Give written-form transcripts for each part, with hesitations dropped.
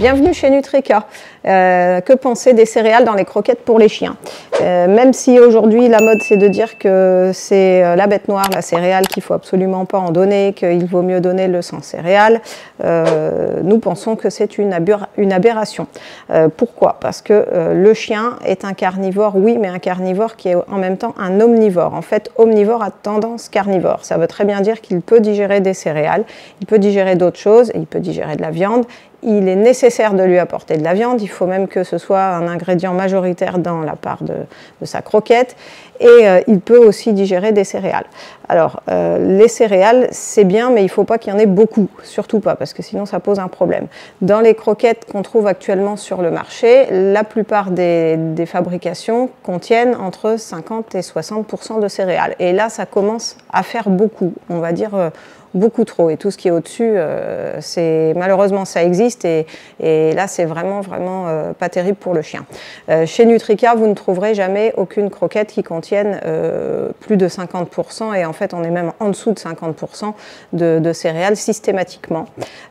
Bienvenue chez Nutrika. Que penser des céréales dans les croquettes pour les chiens? Même si aujourd'hui la mode c'est de dire que c'est la bête noire, la céréale, qu'il ne faut absolument pas en donner, qu'il vaut mieux donner le sans céréales, nous pensons que c'est une aberration. Pourquoi? Parce que le chien est un carnivore, oui, mais un carnivore qui est en même temps un omnivore. En fait, omnivore a tendance carnivore. Ça veut très bien dire qu'il peut digérer des céréales, il peut digérer d'autres choses, il peut digérer de la viande. Il est nécessaire de lui apporter de la viande, il faut même que ce soit un ingrédient majoritaire dans la part de sa croquette, et il peut aussi digérer des céréales. Alors, les céréales, c'est bien, mais il ne faut pas qu'il y en ait beaucoup, surtout pas, parce que sinon ça pose un problème. Dans les croquettes qu'on trouve actuellement sur le marché, la plupart des fabrications contiennent entre 50 et 60% de céréales. Et là, ça commence à faire beaucoup, on va dire beaucoup trop, et tout ce qui est au-dessus, malheureusement ça existe, et là c'est vraiment pas terrible pour le chien. Chez Nutrika, vous ne trouverez jamais aucune croquette qui contienne plus de 50%, et en fait on est même en dessous de 50% de céréales systématiquement.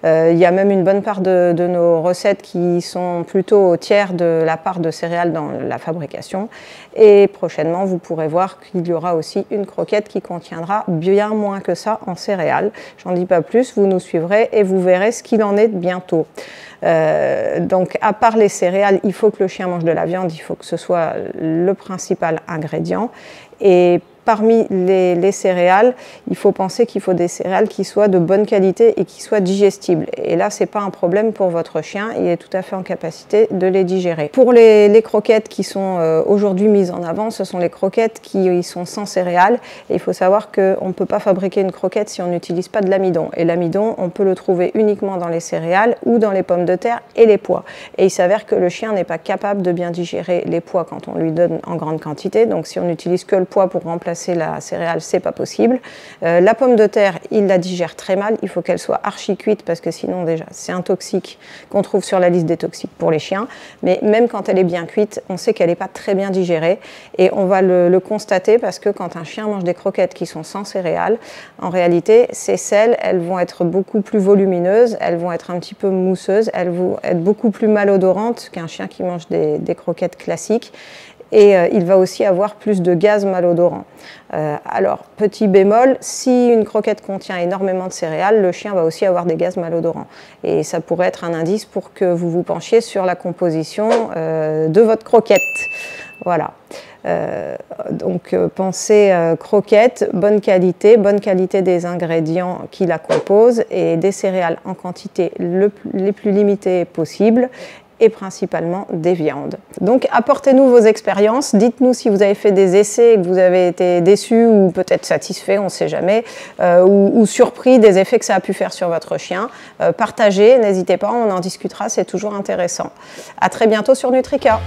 Il y a même une bonne part de nos recettes qui sont plutôt au tiers de la part de céréales dans la fabrication, et prochainement vous pourrez voir qu'il y aura aussi une croquette qui contiendra bien moins que ça en céréales. J'en dis pas plus, vous nous suivrez et vous verrez ce qu'il en est bientôt. Donc à part les céréales, il faut que le chien mange de la viande, il faut que ce soit le principal ingrédient. Et parmi les céréales, il faut penser qu'il faut des céréales qui soient de bonne qualité et qui soient digestibles. Et là, ce n'est pas un problème pour votre chien, il est tout à fait en capacité de les digérer. Pour les croquettes qui sont aujourd'hui mises en avant, ce sont les croquettes qui sont sans céréales. Et il faut savoir qu'on ne peut pas fabriquer une croquette si on n'utilise pas de l'amidon. Et l'amidon, on peut le trouver uniquement dans les céréales ou dans les pommes de terre et les pois. Et il s'avère que le chien n'est pas capable de bien digérer les pois quand on lui donne en grande quantité. Donc si on n'utilise que le pois pour remplacer la céréale, c'est pas possible. La pomme de terre, il la digère très mal, il faut qu'elle soit archi cuite parce que sinon déjà c'est un toxique qu'on trouve sur la liste des toxiques pour les chiens, mais même quand elle est bien cuite, on sait qu'elle n'est pas très bien digérée, et on va le constater parce que quand un chien mange des croquettes qui sont sans céréales, en réalité ces selles, elles vont être beaucoup plus volumineuses, elles vont être un petit peu mousseuses, elles vont être beaucoup plus malodorantes qu'un chien qui mange des croquettes classiques. Et il va aussi avoir plus de gaz malodorant. Alors, petit bémol, si une croquette contient énormément de céréales, le chien va aussi avoir des gaz malodorants. Et ça pourrait être un indice pour que vous vous penchiez sur la composition de votre croquette. Voilà. Donc pensez croquette, bonne qualité des ingrédients qui la composent, et des céréales en quantité les plus limitées possibles, et principalement des viandes. Donc apportez-nous vos expériences, dites-nous si vous avez fait des essais et que vous avez été déçus ou peut-être satisfait, on ne sait jamais, ou surpris des effets que ça a pu faire sur votre chien. Partagez, n'hésitez pas, on en discutera, c'est toujours intéressant. À très bientôt sur Nutrika.